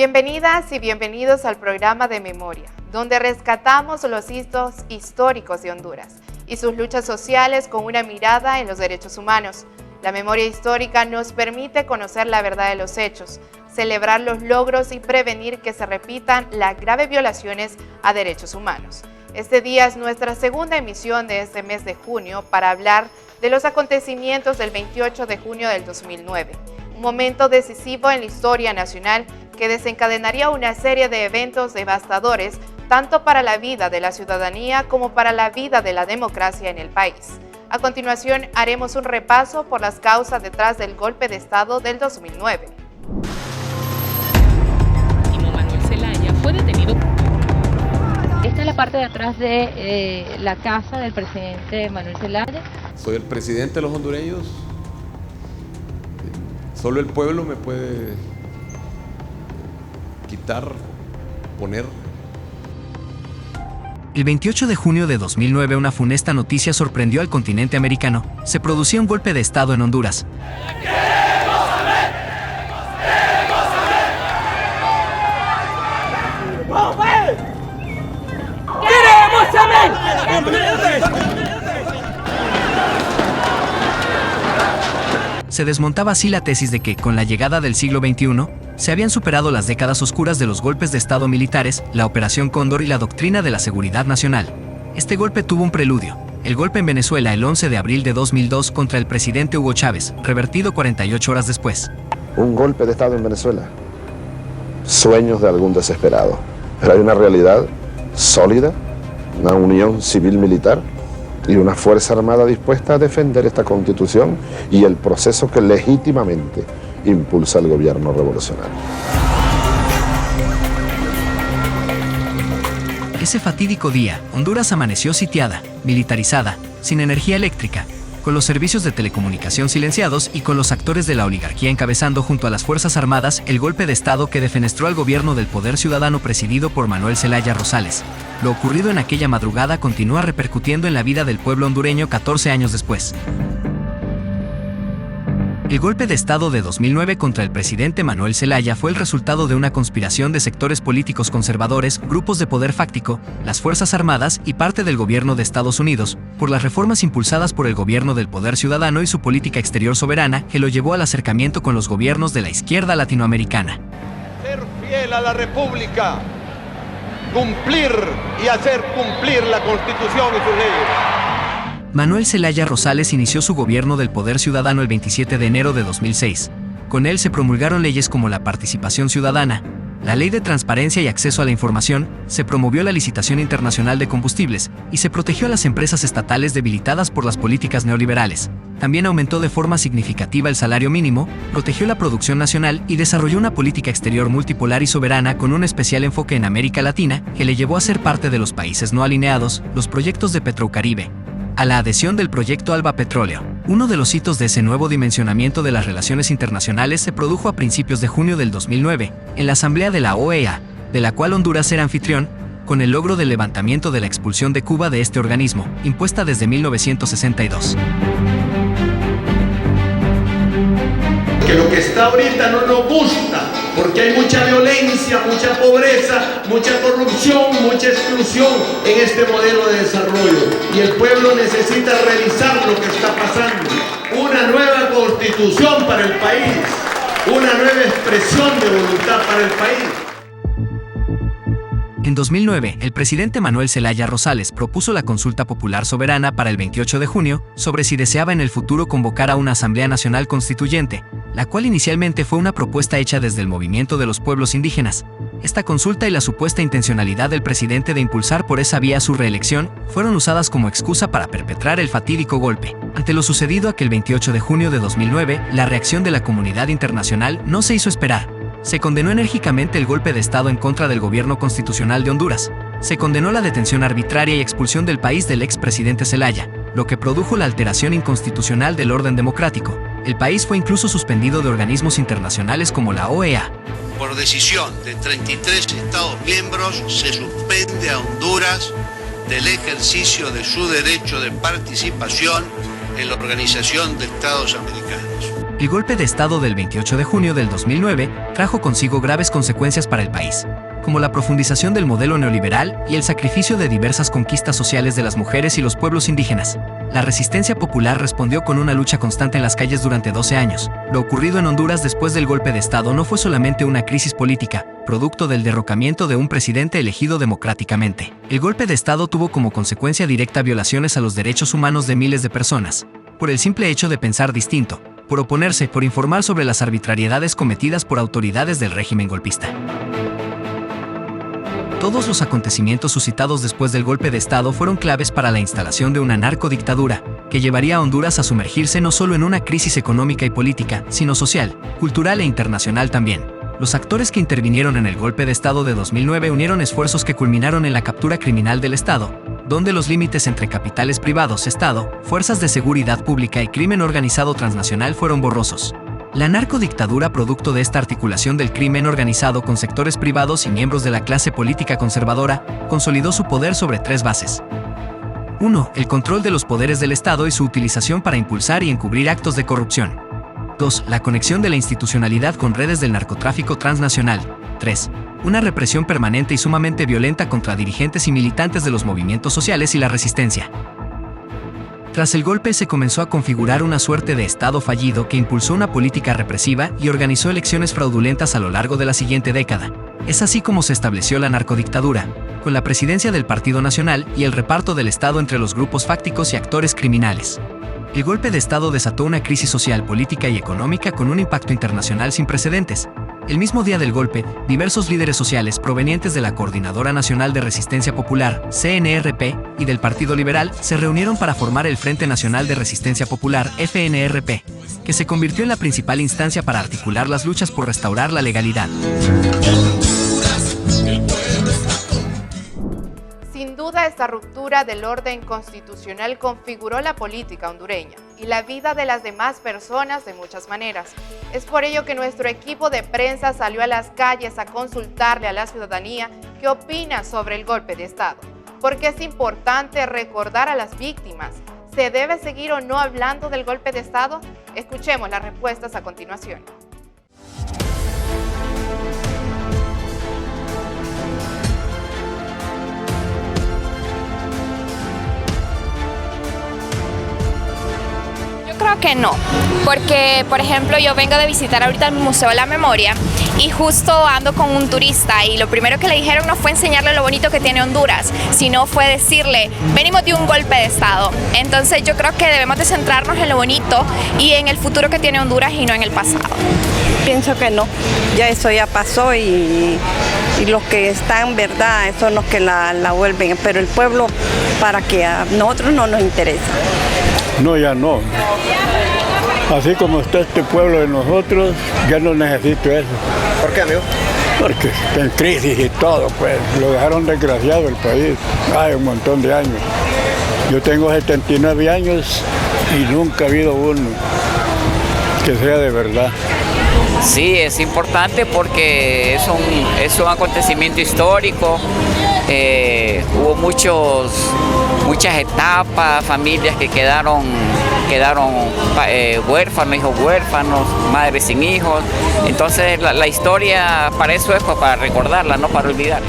Bienvenidas y bienvenidos al programa de Memoria, donde rescatamos los hitos históricos de Honduras y sus luchas sociales con una mirada en los derechos humanos. La memoria histórica nos permite conocer la verdad de los hechos, celebrar los logros y prevenir que se repitan las graves violaciones a derechos humanos. Este día es nuestra segunda emisión de este mes de junio para hablar de los acontecimientos del 28 de junio del 2009, un momento decisivo en la historia nacional que desencadenaría una serie de eventos devastadores tanto para la vida de la ciudadanía como para la vida de la democracia en el país. A continuación haremos un repaso por las causas detrás del golpe de Estado del 2009. Manuel Zelaya fue detenido. Esta es la parte de atrás de la casa del presidente Manuel Zelaya. Soy el presidente de los hondureños. Solo el pueblo me puede quitar, poner. El 28 de junio de 2009, una funesta noticia sorprendió al continente americano. Se producía un golpe de Estado en Honduras. ¡Queremos saber! Se desmontaba así la tesis de que, con la llegada del siglo XXI, se habían superado las décadas oscuras de los golpes de Estado militares, la Operación Cóndor y la doctrina de la seguridad nacional. Este golpe tuvo un preludio, el golpe en Venezuela el 11 de abril de 2002 contra el presidente Hugo Chávez, revertido 48 horas después. Un golpe de Estado en Venezuela. Sueños de algún desesperado. Pero hay una realidad sólida, una unión civil-militar y una fuerza armada dispuesta a defender esta Constitución y el proceso que legítimamente impulsa el gobierno revolucionario. Ese fatídico día, Honduras amaneció sitiada, militarizada, sin energía eléctrica, con los servicios de telecomunicación silenciados y con los actores de la oligarquía encabezando junto a las Fuerzas Armadas el golpe de Estado que defenestró al gobierno del Poder Ciudadano presidido por Manuel Zelaya Rosales. Lo ocurrido en aquella madrugada continúa repercutiendo en la vida del pueblo hondureño 14 años después. El golpe de Estado de 2009 contra el presidente Manuel Zelaya fue el resultado de una conspiración de sectores políticos conservadores, grupos de poder fáctico, las Fuerzas Armadas y parte del gobierno de Estados Unidos, por las reformas impulsadas por el gobierno del Poder Ciudadano y su política exterior soberana que lo llevó al acercamiento con los gobiernos de la izquierda latinoamericana. Ser fiel a la República, cumplir y hacer cumplir la Constitución y sus leyes. Manuel Zelaya Rosales inició su gobierno del Poder Ciudadano el 27 de enero de 2006. Con él se promulgaron leyes como la participación ciudadana, la Ley de Transparencia y Acceso a la Información, se promovió la licitación internacional de combustibles y se protegió a las empresas estatales debilitadas por las políticas neoliberales. También aumentó de forma significativa el salario mínimo, protegió la producción nacional y desarrolló una política exterior multipolar y soberana con un especial enfoque en América Latina que le llevó a ser parte de los países no alineados, los proyectos de Petrocaribe, a la adhesión del proyecto Alba Petróleo. Uno de los hitos de ese nuevo dimensionamiento de las relaciones internacionales se produjo a principios de junio del 2009, en la Asamblea de la OEA, de la cual Honduras era anfitrión, con el logro del levantamiento de la expulsión de Cuba de este organismo, impuesta desde 1962. Que lo que está ahorita no nos gusta, porque hay mucha violencia, mucha pobreza, mucha corrupción, mucha exclusión en este modelo de desarrollo. Y el pueblo necesita revisar lo que está pasando. Una nueva constitución para el país, una nueva expresión de voluntad para el país. En 2009, el presidente Manuel Zelaya Rosales propuso la consulta popular soberana para el 28 de junio sobre si deseaba en el futuro convocar a una Asamblea Nacional Constituyente, la cual inicialmente fue una propuesta hecha desde el movimiento de los pueblos indígenas. Esta consulta y la supuesta intencionalidad del presidente de impulsar por esa vía su reelección fueron usadas como excusa para perpetrar el fatídico golpe. Ante lo sucedido aquel 28 de junio de 2009, la reacción de la comunidad internacional no se hizo esperar. Se condenó enérgicamente el golpe de Estado en contra del gobierno constitucional de Honduras. Se condenó la detención arbitraria y expulsión del país del expresidente Zelaya, lo que produjo la alteración inconstitucional del orden democrático. El país fue incluso suspendido de organismos internacionales como la OEA. Por decisión de 33 Estados miembros, se suspende a Honduras del ejercicio de su derecho de participación en la Organización de Estados Americanos. El golpe de Estado del 28 de junio del 2009 trajo consigo graves consecuencias para el país, como la profundización del modelo neoliberal y el sacrificio de diversas conquistas sociales de las mujeres y los pueblos indígenas. La resistencia popular respondió con una lucha constante en las calles durante 12 años. Lo ocurrido en Honduras después del golpe de Estado no fue solamente una crisis política, producto del derrocamiento de un presidente elegido democráticamente. El golpe de Estado tuvo como consecuencia directa violaciones a los derechos humanos de miles de personas, por el simple hecho de pensar distinto, por oponerse, por informar sobre las arbitrariedades cometidas por autoridades del régimen golpista. Todos los acontecimientos suscitados después del golpe de Estado fueron claves para la instalación de una narcodictadura, que llevaría a Honduras a sumergirse no solo en una crisis económica y política, sino social, cultural e internacional también. Los actores que intervinieron en el golpe de Estado de 2009 unieron esfuerzos que culminaron en la captura criminal del Estado, donde los límites entre capitales privados, Estado, fuerzas de seguridad pública y crimen organizado transnacional fueron borrosos. La narcodictadura, producto de esta articulación del crimen organizado con sectores privados y miembros de la clase política conservadora, consolidó su poder sobre 3 bases. 1. El control de los poderes del Estado y su utilización para impulsar y encubrir actos de corrupción. 2. La conexión de la institucionalidad con redes del narcotráfico transnacional. 3. Una represión permanente y sumamente violenta contra dirigentes y militantes de los movimientos sociales y la resistencia. Tras el golpe se comenzó a configurar una suerte de Estado fallido que impulsó una política represiva y organizó elecciones fraudulentas a lo largo de la siguiente década. Es así como se estableció la narcodictadura, con la presidencia del Partido Nacional y el reparto del Estado entre los grupos fácticos y actores criminales. El golpe de Estado desató una crisis social, política y económica con un impacto internacional sin precedentes. El mismo día del golpe, diversos líderes sociales provenientes de la Coordinadora Nacional de Resistencia Popular, CNRP, y del Partido Liberal se reunieron para formar el Frente Nacional de Resistencia Popular, FNRP, que se convirtió en la principal instancia para articular las luchas por restaurar la legalidad. Sin duda, esta ruptura del orden constitucional configuró la política hondureña y la vida de las demás personas de muchas maneras. Es por ello que nuestro equipo de prensa salió a las calles a consultarle a la ciudadanía qué opina sobre el golpe de Estado, porque es importante recordar a las víctimas. ¿Se debe seguir o no hablando del golpe de Estado? Escuchemos las respuestas a continuación. Creo que no, porque por ejemplo yo vengo de visitar ahorita el Museo de la Memoria y justo ando con un turista y lo primero que le dijeron no fue enseñarle lo bonito que tiene Honduras, sino fue decirle, venimos de un golpe de Estado. Entonces yo creo que debemos de centrarnos en lo bonito y en el futuro que tiene Honduras y no en el pasado. Pienso que no, ya eso ya pasó y los que están, verdad, son los que la vuelven, pero el pueblo, para que a nosotros no nos interesa. No, ya no. Así como está este pueblo de nosotros, ya no necesito eso. ¿Por qué, amigo? Porque está en crisis y todo, pues. Lo dejaron desgraciado el país. Hay un montón de años. Yo tengo 79 años y nunca ha habido uno que sea de verdad. Sí, es importante porque es un acontecimiento histórico. Hubo muchas etapas, familias que quedaron huérfanos, hijos huérfanos, madres sin hijos. Entonces la historia para eso es para recordarla, no para olvidarla.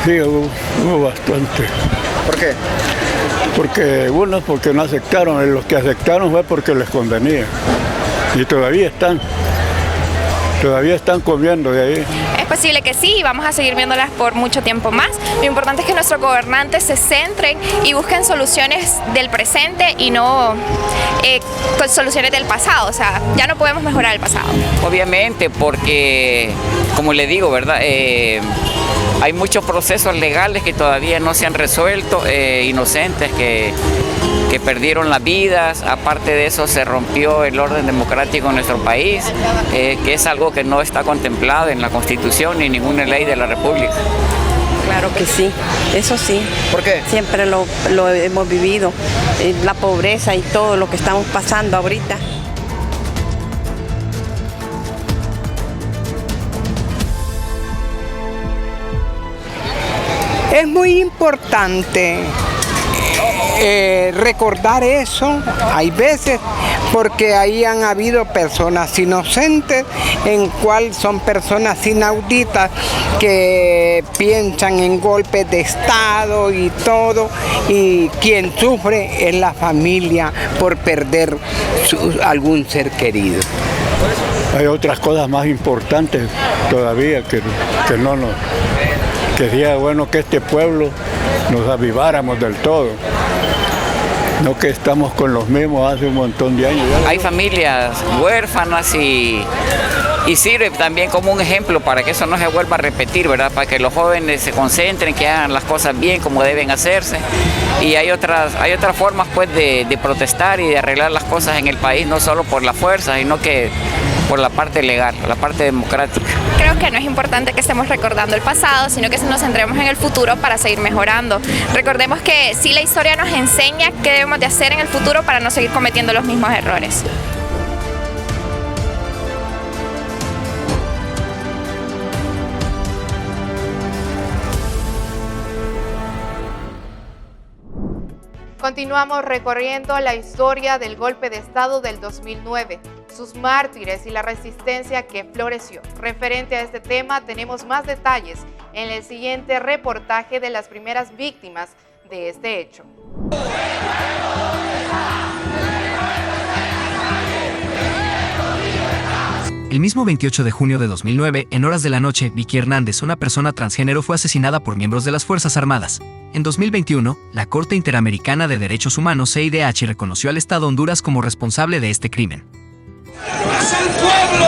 Sí, hubo bastante. ¿Por qué? Porque unos porque no aceptaron, los que aceptaron fue porque les convenía. Y todavía están comiendo de ahí. Es posible que sí, y vamos a seguir viéndolas por mucho tiempo más. Lo importante es que nuestros gobernantes se centren y busquen soluciones del presente y no soluciones del pasado. O sea, ya no podemos mejorar el pasado. Obviamente, porque, como le digo, ¿verdad? Hay muchos procesos legales que todavía no se han resuelto, inocentes que perdieron las vidas. Aparte de eso, se rompió el orden democrático en nuestro país, que es algo que no está contemplado en la Constitución ni en ninguna ley de la República. Claro que sí, eso sí. ¿Por qué? Siempre lo hemos vivido, la pobreza y todo lo que estamos pasando ahorita. Es muy importante recordar eso, hay veces, porque ahí han habido personas inocentes, en cual son personas inauditas que piensan en golpes de Estado y todo, y quien sufre es la familia por perder algún ser querido. Hay otras cosas más importantes todavía que sería bueno que este pueblo nos aviváramos del todo. No que estamos con los mismos hace un montón de años. Hay familias huérfanas y sirve también como un ejemplo para que eso no se vuelva a repetir, ¿verdad? Para que los jóvenes se concentren, que hagan las cosas bien como deben hacerse. Y hay otras formas pues de protestar y de arreglar las cosas en el país, no solo por la fuerza, sino que por la parte legal, la parte democrática. Creo que no es importante que estemos recordando el pasado, sino que nos centremos en el futuro para seguir mejorando. Recordemos que sí, la historia nos enseña qué debemos de hacer en el futuro para no seguir cometiendo los mismos errores. Continuamos recorriendo la historia del golpe de Estado del 2009, sus mártires y la resistencia que floreció. Referente a este tema, tenemos más detalles en el siguiente reportaje de las primeras víctimas de este hecho. El mismo 28 de junio de 2009, en horas de la noche, Vicky Hernández, una persona transgénero, fue asesinada por miembros de las Fuerzas Armadas. En 2021, la Corte Interamericana de Derechos Humanos, CIDH, reconoció al Estado Honduras como responsable de este crimen. ¡Es el pueblo!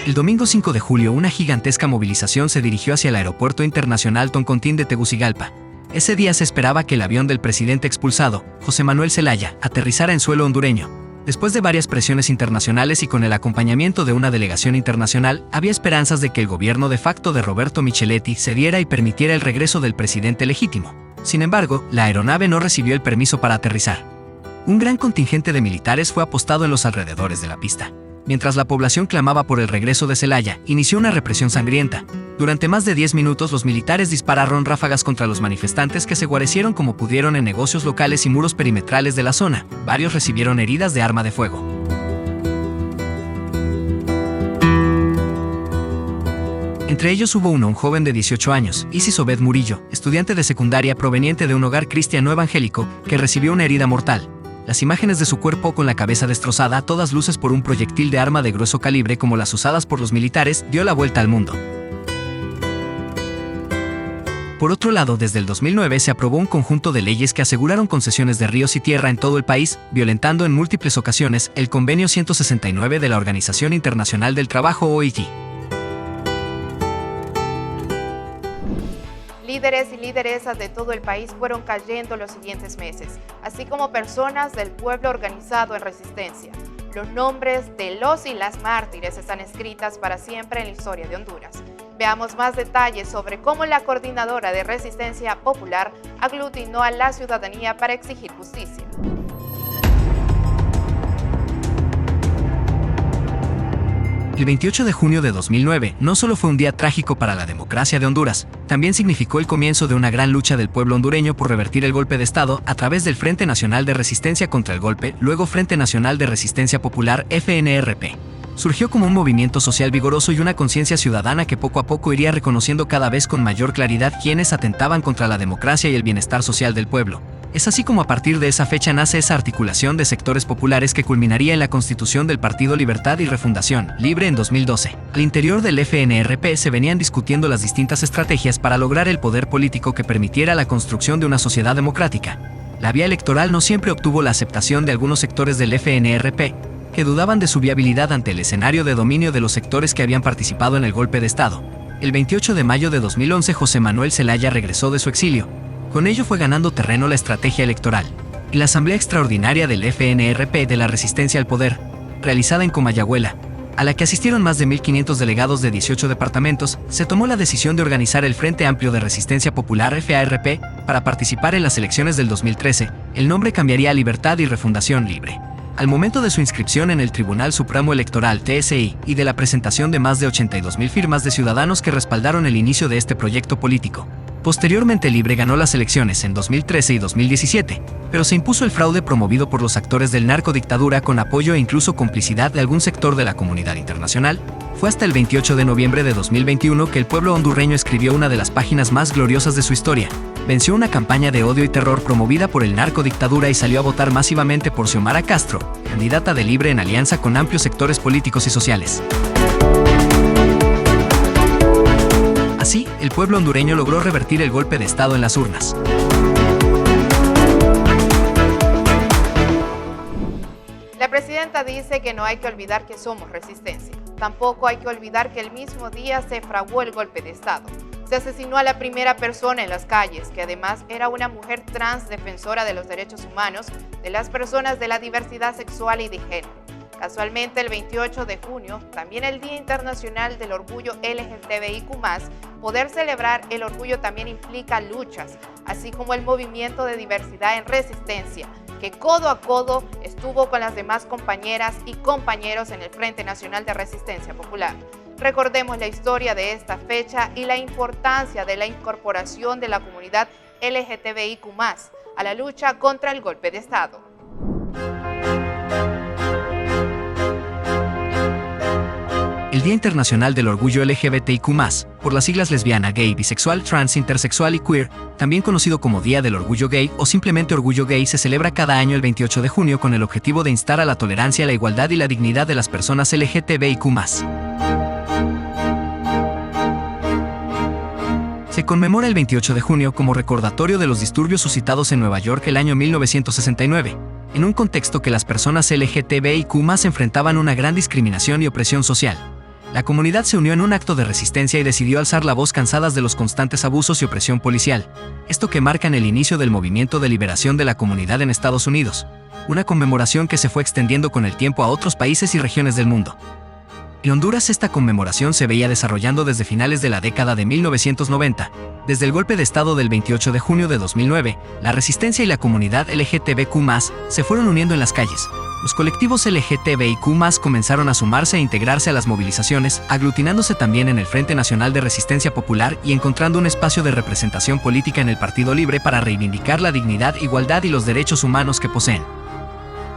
El domingo 5 de julio, una gigantesca movilización se dirigió hacia el Aeropuerto Internacional Toncontín de Tegucigalpa. Ese día se esperaba que el avión del presidente expulsado, José Manuel Zelaya, aterrizara en suelo hondureño. Después de varias presiones internacionales y con el acompañamiento de una delegación internacional, había esperanzas de que el gobierno de facto de Roberto Micheletti cediera y permitiera el regreso del presidente legítimo. Sin embargo, la aeronave no recibió el permiso para aterrizar. Un gran contingente de militares fue apostado en los alrededores de la pista. Mientras la población clamaba por el regreso de Zelaya, inició una represión sangrienta. Durante más de 10 minutos los militares dispararon ráfagas contra los manifestantes que se guarecieron como pudieron en negocios locales y muros perimetrales de la zona. Varios recibieron heridas de arma de fuego. Entre ellos hubo un joven de 18 años, Isis Obed Murillo, estudiante de secundaria proveniente de un hogar cristiano evangélico, que recibió una herida mortal. Las imágenes de su cuerpo con la cabeza destrozada a todas luces por un proyectil de arma de grueso calibre como las usadas por los militares dio la vuelta al mundo. Por otro lado, desde el 2009 se aprobó un conjunto de leyes que aseguraron concesiones de ríos y tierra en todo el país, violentando en múltiples ocasiones el Convenio 169 de la Organización Internacional del Trabajo, OIT. Líderes y lideresas de todo el país fueron cayendo los siguientes meses, así como personas del pueblo organizado en resistencia. Los nombres de los y las mártires están escritas para siempre en la historia de Honduras. Veamos más detalles sobre cómo la Coordinadora de Resistencia Popular aglutinó a la ciudadanía para exigir justicia. El 28 de junio de 2009 no solo fue un día trágico para la democracia de Honduras, también significó el comienzo de una gran lucha del pueblo hondureño por revertir el golpe de Estado a través del Frente Nacional de Resistencia contra el Golpe, luego Frente Nacional de Resistencia Popular, FNRP. Surgió como un movimiento social vigoroso y una conciencia ciudadana que poco a poco iría reconociendo cada vez con mayor claridad quienes atentaban contra la democracia y el bienestar social del pueblo. Es así como a partir de esa fecha nace esa articulación de sectores populares que culminaría en la constitución del Partido Libertad y Refundación, Libre, en 2012. Al interior del FNRP se venían discutiendo las distintas estrategias para lograr el poder político que permitiera la construcción de una sociedad democrática. La vía electoral no siempre obtuvo la aceptación de algunos sectores del FNRP, que dudaban de su viabilidad ante el escenario de dominio de los sectores que habían participado en el golpe de Estado. El 28 de mayo de 2011 José Manuel Zelaya regresó de su exilio. Con ello fue ganando terreno la estrategia electoral. En la Asamblea Extraordinaria del FNRP de la Resistencia al Poder, realizada en Comayagüela, a la que asistieron más de 1.500 delegados de 18 departamentos, se tomó la decisión de organizar el Frente Amplio de Resistencia Popular FARP para participar en las elecciones del 2013. El nombre cambiaría a Libertad y Refundación Libre. Al momento de su inscripción en el Tribunal Supremo Electoral TSI y de la presentación de más de 82,000 firmas de ciudadanos que respaldaron el inicio de este proyecto político. Posteriormente Libre ganó las elecciones en 2013 y 2017, pero se impuso el fraude promovido por los actores del narcodictadura con apoyo e incluso complicidad de algún sector de la comunidad internacional. Fue hasta el 28 de noviembre de 2021 que el pueblo hondureño escribió una de las páginas más gloriosas de su historia. Venció una campaña de odio y terror promovida por el narcodictadura y salió a votar masivamente por Xiomara Castro, candidata de Libre en alianza con amplios sectores políticos y sociales. Así, el pueblo hondureño logró revertir el golpe de Estado en las urnas. La presidenta dice que no hay que olvidar que somos resistencia. Tampoco hay que olvidar que el mismo día se fraguó el golpe de Estado. Se asesinó a la primera persona en las calles, que además era una mujer trans defensora de los derechos humanos de las personas de la diversidad sexual y de género. Casualmente, el 28 de junio, también el Día Internacional del Orgullo LGTBIQ+, poder celebrar el orgullo también implica luchas, así como el movimiento de diversidad en resistencia, que codo a codo estuvo con las demás compañeras y compañeros en el Frente Nacional de Resistencia Popular. Recordemos la historia de esta fecha y la importancia de la incorporación de la comunidad LGTBIQ+, a la lucha contra el golpe de Estado. El Día Internacional del Orgullo LGBTIQ+, por las siglas lesbiana, gay, bisexual, trans, intersexual y queer, también conocido como Día del Orgullo Gay o simplemente Orgullo Gay, se celebra cada año el 28 de junio con el objetivo de instar a la tolerancia, la igualdad y la dignidad de las personas LGTBIQ+. Se conmemora el 28 de junio como recordatorio de los disturbios suscitados en Nueva York el año 1969, en un contexto que las personas LGTBIQ+ enfrentaban una gran discriminación y opresión social. La comunidad se unió en un acto de resistencia y decidió alzar la voz cansadas de los constantes abusos y opresión policial, esto que marcan el inicio del movimiento de liberación de la comunidad en Estados Unidos, una conmemoración que se fue extendiendo con el tiempo a otros países y regiones del mundo. En Honduras esta conmemoración se veía desarrollando desde finales de la década de 1990. Desde el golpe de Estado del 28 de junio de 2009, la resistencia y la comunidad LGTBIQ+ se fueron uniendo en las calles. Los colectivos LGTBIQ+ comenzaron a sumarse e integrarse a las movilizaciones, aglutinándose también en el Frente Nacional de Resistencia Popular y encontrando un espacio de representación política en el Partido Libre para reivindicar la dignidad, igualdad y los derechos humanos que poseen.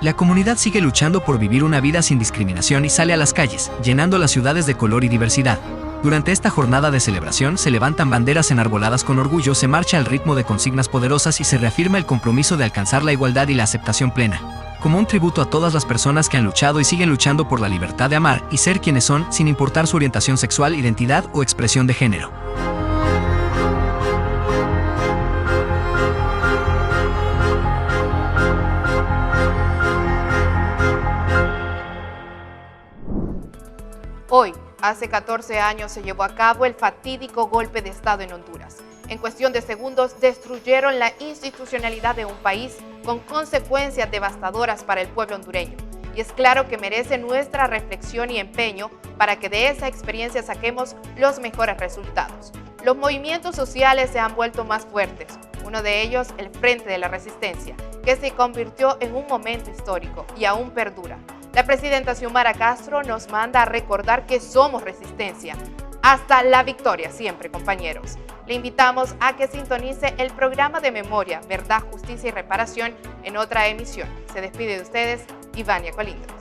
La comunidad sigue luchando por vivir una vida sin discriminación y sale a las calles, llenando las ciudades de color y diversidad. Durante esta jornada de celebración se levantan banderas enarboladas con orgullo, se marcha al ritmo de consignas poderosas y se reafirma el compromiso de alcanzar la igualdad y la aceptación plena, como un tributo a todas las personas que han luchado y siguen luchando por la libertad de amar y ser quienes son, sin importar su orientación sexual, identidad o expresión de género. Hoy, hace 14 años, se llevó a cabo el fatídico golpe de Estado en Honduras. En cuestión de segundos, destruyeron la institucionalidad de un país con consecuencias devastadoras para el pueblo hondureño. Y es claro que merece nuestra reflexión y empeño para que de esa experiencia saquemos los mejores resultados. Los movimientos sociales se han vuelto más fuertes. Uno de ellos, el Frente de la Resistencia, que se convirtió en un momento histórico y aún perdura. La presidenta Xiomara Castro nos manda a recordar que somos resistencia. Hasta la victoria siempre, compañeros. Le invitamos a que sintonice el programa de Memoria, Verdad, Justicia y Reparación en otra emisión. Se despide de ustedes, Ivania Colindres.